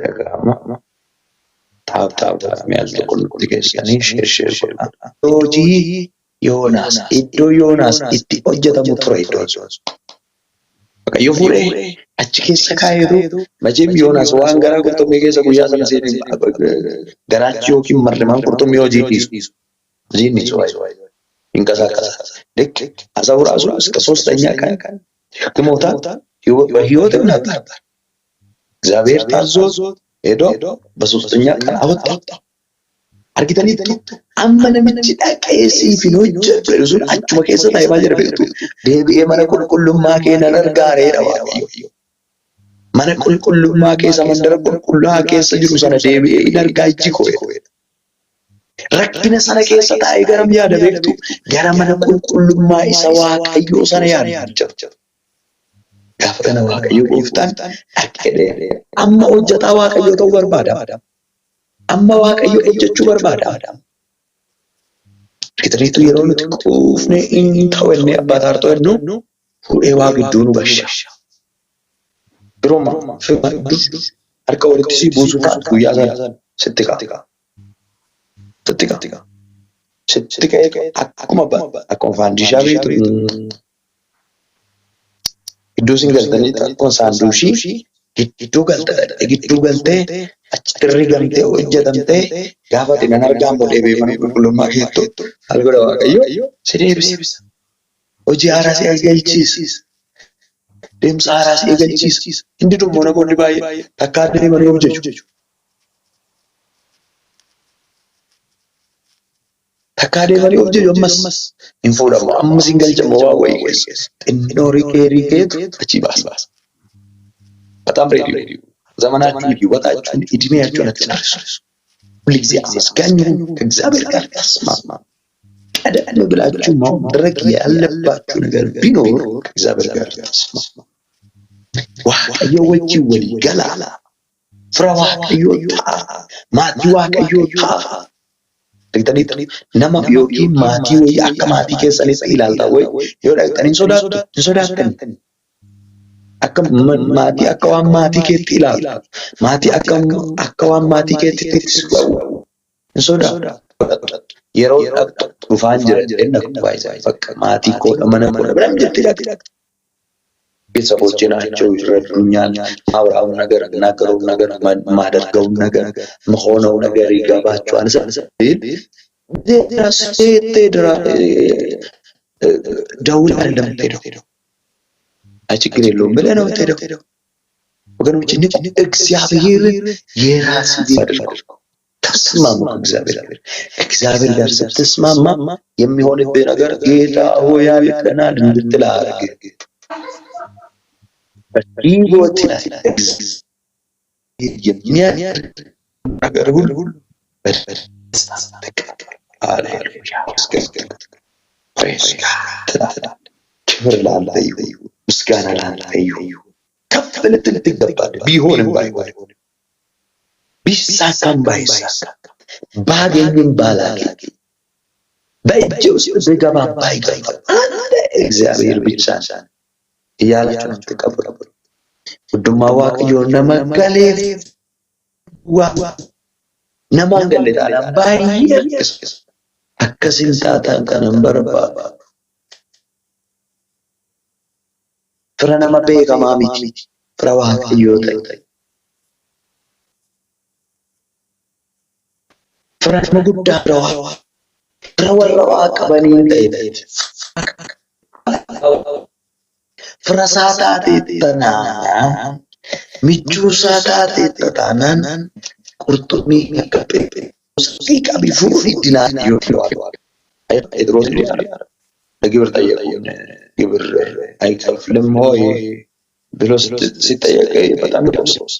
Ragama taab mi'altu qullubbii keessanii shir godha. Hojii Yoonaas iddoo Yoonaas itti hojjetamu ture iddoo sun. Waaqayyo fuudhee achi keessa kaa'eetu majeem Yoonaas waan garaa qurxummii keessa guyyaa sana seenee garaachi yookiin marrimaan qurxummii hojii dhiisu. Hojiin dhiisu ይንቀሳቀሳል ልክ አሳው ራሱ እስከ 3ኛ ቀን ህክሞታል በህይወት ነበር እግዚአብሔር ታዞት ሄዶ በ3ኛ ቀን አወጣው አርጊተኒ አመነ ምጭ ዳቀሲ ፊኖጅ በሩዙን አጭ መከሰ ላይ ባጀር ቤቱ ደብኤ መነቁል ቁልማ ከነ ነርጋሬ ነው መነቁል ቁልማ ከሰ መንደር ቁልቁላ ከሰ ጅሩ ሰነ ደብኤ ነርጋጂ ኮይ Rakkina sana keessa taa'ee garam yaada beektu gara mana qulqullummaa isa Waaqayyoo sana yaada jira. Gaafa kana Waaqayyoo gooftaan dhaqee amma hojjetaa Waaqayyoo ta'uu barbaada. Amma Waaqayyoo hojjechuu barbaada. Kitariitu yeroo nuti quufne inni ta'uu abbaa taartoo jennu fuudhee waa gidduu nu gasha. Birooma harka walitti si buusuuf guyyaa sana sitti ka'a. Tetika akkuma faandishaa beektu iddoo isin galtanii akkuma saanduushii gidduu galtee achirri gamtee hojjetamtee gaafa ati nan argaan boodee beekamanii qulqullummaa keettu algoodha Waaqayyo si deebisa. Hojii haaraa si eegalchiisa. Deemsa haaraa si eegalchiisa. Inni dhummoo namoonni baay'ee takka adeemanii hojjechu. Takkaadee malee hojjetu ammas hin fuudhamu ammas hin galchamu waa wayii keessa xinnoo riqeetu achi baasa. Bataam reediyo ዘመናችሁ ይወጣችሁ እድሜያችሁ አትጨርሱ። ሁልጊዜ አመስጋኝ ሁኑ። ከእግዚአብሔር ጋር ተስማሙ። ቀደም ብላችሁ ማድረግ ያለባችሁ ነገር ቢኖር ከእግዚአብሔር ጋር ተስማሙ። waaqayyo wajjin walii galaa. Fira waaqayyoo ta'a. Maatii waaqayyoo ta'a. Nama yookiin maatii wayii akka maatii keessanii ilaaltaa wayii yoo dhaqxanii sodaattan. Akka maatii akka waan maatii keetti ilaalu. Maatii akka waan maatii keetti hin sodaatu. Yeroo dhaqxu dhufaan jira jedhee dhaqxu baay'ee bakka maatii koodha mana koodha biraa jettee dhaqxu. ቤተሰቦቼ ናቸው ይረዱኛል። ማውራው ነገር እናገረው ነገር ማደርገው ነገር መሆነው ነገር ይገባቸዋል ስል ደውል አይደለም የምትሄደው። አይ ችግር የለውም ብለህ ነው የምትሄደው። ወገኖች እግዚአብሔር የራስ አድርገው ተስማሙ። ከእግዚአብሔር ጋር ስትስማማ የሚሆንብህ ነገር ጌታ ሆይ ያልከናል እንድትል አድርግ። በሕይወት ላይ የሚያደርግ ነገር ሁሉ በደስታ ተቀበል። ሃሌሉያ ፕሬዝ ጋድ። ክብር ላንተ ይሁን፣ ምስጋና ላንተ ይሁን። ከፍ ልትል ትገባለህ። ቢሆንም ባይሆንም፣ ቢሳካም ባይሳካም፣ ባገኝም ባላገኝ፣ በእጄ ውስጥ ብገባ ባይገባ አንተ እግዚአብሔር ብቻ ነህ እያላችሁ ተቀበሉ። ውድማ waaqayyo nama galeef nama galeedha baay'ee akkasin taatan kanan barbaada. Fira nama beekamaa miti, fira waaqayyoo ta'e. Fira nama guddaa fira warra waa qabanii ta'e. Fira saataati tanaan michuu saataati tanaan qurxummii akka Pheexroosii qabi fuudhii dinaan yoo Pheexroos ለግብር ጠየቁን። ግብር አይከፍልም ሆይ ብሎ ሲጠየቅ በጣም ጴጥሮስ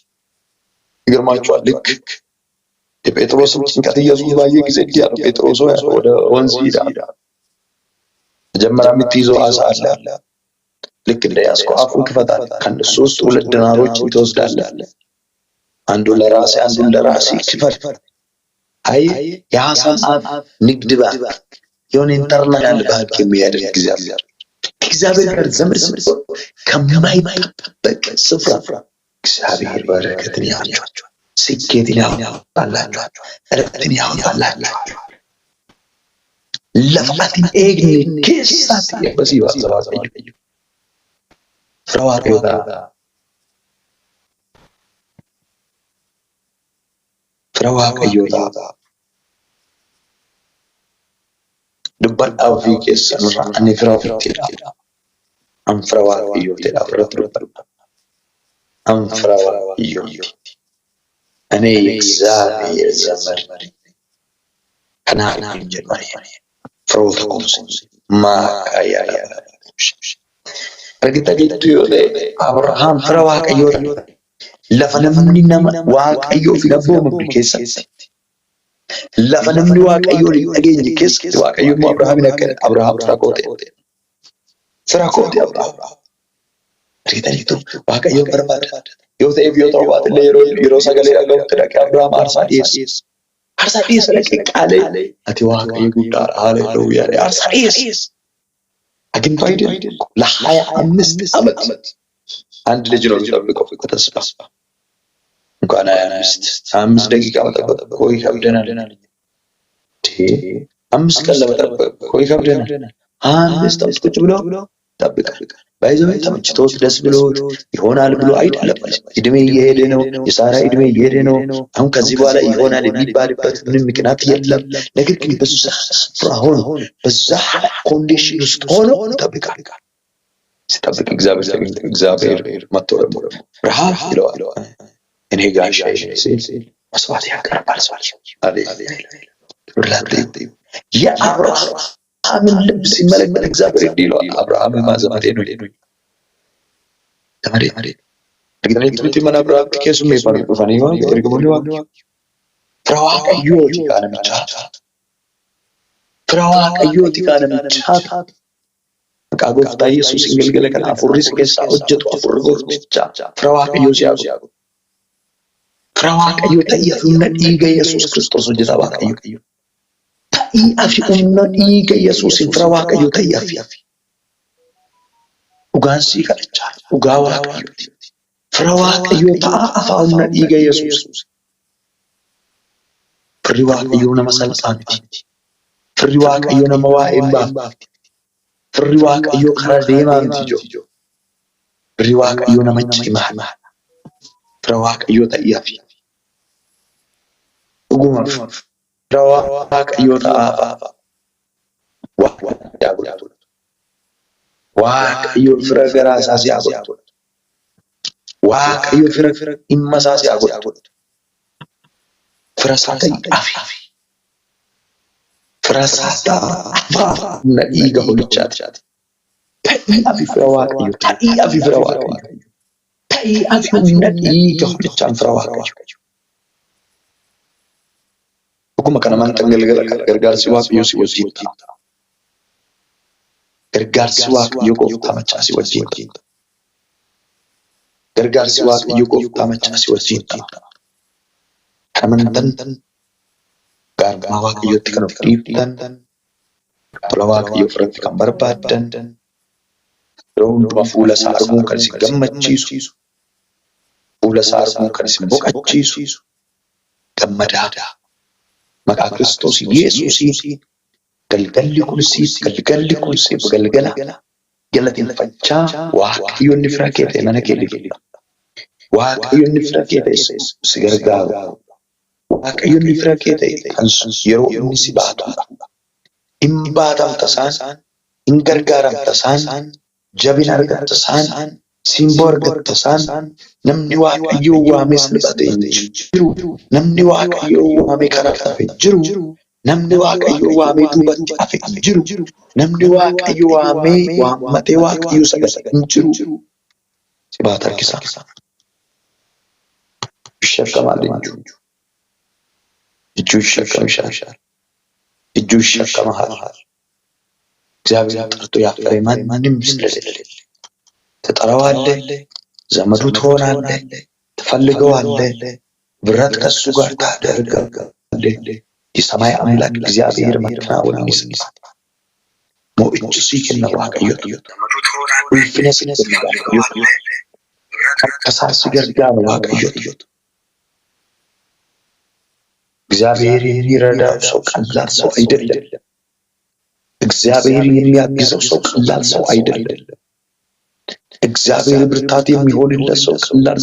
ይገርማችኋል። ልክ የጴጥሮስን ጭንቀት ኢየሱስ ባየ ጊዜ እንዲህ አለው፣ ጴጥሮስ ወደ ወንዝ ሂድ። መጀመሪያ የምትይዘው ዓሣ አለ። ልክ እንደያዝከው አፉን ክፈታል። ከእነሱ ውስጥ 2 ዲናሮችን ትወስዳለህ። አንዱን ለራስህ አንዱን ለራስህ ክፈል። አይ የዓሣን አፍ ንግድ ባንክ የሆነ ኢንተርናሽናል ባንክ የሚያደርግ እግዚአብሔር ጋር ዘመድ ስትሆን ከማይጠበቅ ስፍራ እግዚአብሔር በረከትን ያወርዳል። ስኬትን ያወጣላችኋል። እረፍትን ያወጣላችኋል። ለፍአትን ኤግኒ ኬሳት በሲባ ሰባቀዩ ፍራዋቀዮታ ፍራዋቀዮታ dubban ofii keessanirra ani firaa ofiittidha. An firaa waaqayyootidha ofirratti dubbadha. An firaa waaqayyooti. Ani እግዚአብሔር ዘመድ ነኝ። ከናን ጀመረ ፍሮታ ኮምስ ማካያ ረግጠግጥ ይወለ አብርሃም firaa waaqayyoota lafa namni nama waaqayyoof labboomu keessatti lafa namni waaqayyoon hin dhageenye keessatti waaqayyoon Abrahaamin akkana Abrahaam fira koote Abrahaam riitaniitu waaqayyoon barbaada yoo ta'eef yoo ta'u baate yeroo sagalee dhaga'utti dhaqee Abrahaam aarsaa dhiyeessa dhaqee qaalee ati waaqayyo guddaadha haleluuyaa aarsaa dhiyeessa አግኝቶ አይደል ለ25 ዓመት አንድ ልጅ ነው የሚጠብቀው ከተስፋ እንኳን 25 ደቂቃ መጠበቅ እኮ ይከብደናል። 5 ቀን ለመጠበቅ እኮ ይከብደናል። 5 ዓመት ቁጭ ብሎ ጠብቀ ባይዘው ተመችቶት ደስ ብሎት ይሆናል ብሎ አይደለም። እድሜ እየሄደ ነው። የሳራ እድሜ እየሄደ ነው። አሁን ከዚህ በኋላ ይሆናል የሚባልበት ምንም ምክንያት የለም። ነገር ግን በዛ ስፍራ ሆኖ በዛ ኮንዲሽን ውስጥ ሆኖ ጠብቃል። ሲጠብቅ እግዚአብሔር መጥቶ ደግሞ ረሃብ ይለዋል። እኔ ጋሻዬ ሲል መስዋዕት ያቀርባል። አቤት የአብርሃምን ልብ ሲመለከት እግዚአብሔር እንዲህ ይለዋል፣ አብርሃም ማዘመዴ ነው። ዘመዴ እርግጠኝነት ምን አብርሃም ከሱም ይባል ፈኒ ነው እርግሞሊ ዋቅ ፍራዋቀዮቲ ካነምቻት ፍራዋቀዮቲ ካነምቻት ቃጎፍታ ኢየሱስ እንገልገለ ከና ፉሪስ ከሳ ወጀቱ አፉር ጎፍቻ ፍራዋቀዮ ሲያጉ ፍራዋቀዮ ተየፉነ ዲገ ኢየሱስ ክርስቶስ ወጀታ ባቀዮ አፊ ኡምና ዲገ ኢየሱስ ፍራዋቀዮ ተያፊ ኡጋንሲ ከቻ ኡጋዋቀዮ ፍራዋቀዮ ታአፋውና ዲገ ኢየሱስ ፍሪዋቀዮ ነመሰልጣንቲ ፍሪዋቀዮ ነመዋኢምባ ፍሪዋቀዮ ከራዴማን ትጆ ፍሪዋቀዮ ነመጭማ ፍራዋቀዮ ተያፊ ኡጉማ ፍራዋቀዮ ታአፋ ያጉላቱ waaqayyo fira garaa isaas yaa godhatu waaqayyo fira dhimma isaas yaa godhatu fira isaa ta'ii fira isaa ta'aa na dhiiga holichaati ta'ii afi fira waaqayyo ta'ii afi fira waaqayyo ta'ii afi na dhiiga holichaan fira waaqayyo dhuguma kana manta galgala gargaarsi waaqayyo si wajjin ta'a. Gargaarsi waaqayyo gooftaa machaasi wajjin ta'a. Gargaarsi waaqayyo gooftaa machaasi wajjin ta'a. Kan amantan gaarummaa waaqayyootti kan of dhiibdan, tola waaqayyoo irratti kan barbaaddan, yeroo hundumaa fuula isaa arguun kan isin gammachiisu, fuula isaa arguun kan isin boqachiisu, gammadaa maqaa Kiristoos Yesuusiin galgalli kunsiif galgala galateeffachaa waaqayyoonni fira kee ta'e mana kee dhufudha. Waaqayyoonni fira kee ta'e si gargaaru. Waaqayyoonni fira kee ta'e kan yeroo inni si baatudha. Hin baatamta isaan, hin gargaaramta isaan, jabina argatta isaan, simboo argatta isaan, namni waaqayyoo waamee salphatee hin jiru. Namni waaqayyoo waamee karaa dhabe hin jiru. Namni waaqayyo waamee duubatti hafe hin jiru. Namni waaqayyo waamee waammatee waaqayyo sagale hin jiru. Si baata harkisa. Shakkamaa leenjuu. Ijuu shakkamaa. Ijuu shakkamaa. እግዚአብሔር ጠርቶ ያፈረ ማንም ስለሌለ ትጠራዋለህ፣ ዘመዱ ትሆናለህ፣ ትፈልገዋለህ፣ ብረት ከሱ ጋር ታደርጋለህ። የሰማይ አምላክ እግዚአብሔር መከናወንን ይሰጣል። ሞእቹ ሲከነ waaqayyo ulfina waaqayyo kasaasi gargaara waaqayyo እግዚአብሔር የሚረዳው ሰው ቀላል ሰው አይደለም። እግዚአብሔር የሚያግዘው ሰው ቀላል ሰው አይደለም። እግዚአብሔር ብርታት የሚሆንለት ሰው ቀላል